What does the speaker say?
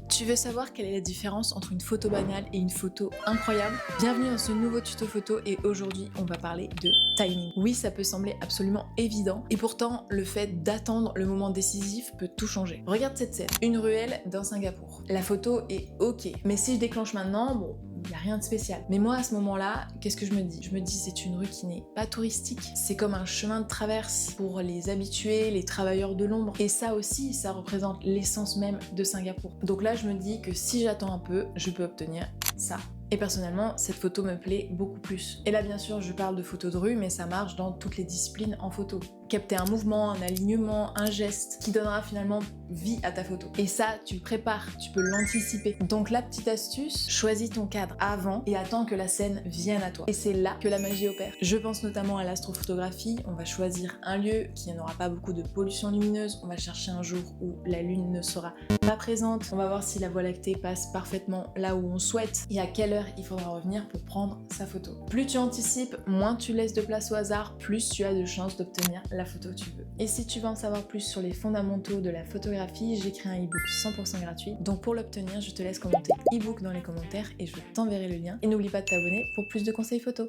Tu veux savoir quelle est la différence entre une photo banale et une photo incroyable? Bienvenue dans ce nouveau tuto photo et aujourd'hui on va parler de timing. Oui, ça peut sembler absolument évident et pourtant le fait d'attendre le moment décisif peut tout changer. Regarde cette scène, une ruelle dans Singapour. La photo est ok, mais si je déclenche maintenant, bon, il n'y a rien de spécial. Mais moi à ce moment-là, qu'est-ce que je me dis? Je me dis c'est une rue qui n'est pas touristique, c'est comme un chemin de traverse pour les habitués, les travailleurs de l'ombre. Et ça aussi, ça représente l'essence même de Singapour. Donc là, je me dis que si j'attends un peu, je peux obtenir ça. Et personnellement, cette photo me plaît beaucoup plus. Et là, bien sûr, je parle de photos de rue, mais ça marche dans toutes les disciplines en photo. Capter un mouvement, un alignement, un geste qui donnera finalement vie à ta photo. Et ça, tu le prépares, tu peux l'anticiper. Donc la petite astuce, choisis ton cadre avant et attends que la scène vienne à toi. Et c'est là que la magie opère. Je pense notamment à l'astrophotographie. On va choisir un lieu qui n'aura pas beaucoup de pollution lumineuse. On va chercher un jour où la lune ne sera pas présente. On va voir si la voie lactée passe parfaitement là où on souhaite et à quelle heure il faudra revenir pour prendre sa photo. Plus tu anticipes, moins tu laisses de place au hasard, plus tu as de chances d'obtenir la photo que tu veux. Et si tu veux en savoir plus sur les fondamentaux de la photographie, j'ai créé un e-book 100% gratuit. Donc pour l'obtenir, je te laisse commenter e-book dans les commentaires et je t'enverrai le lien. Et n'oublie pas de t'abonner pour plus de conseils photos.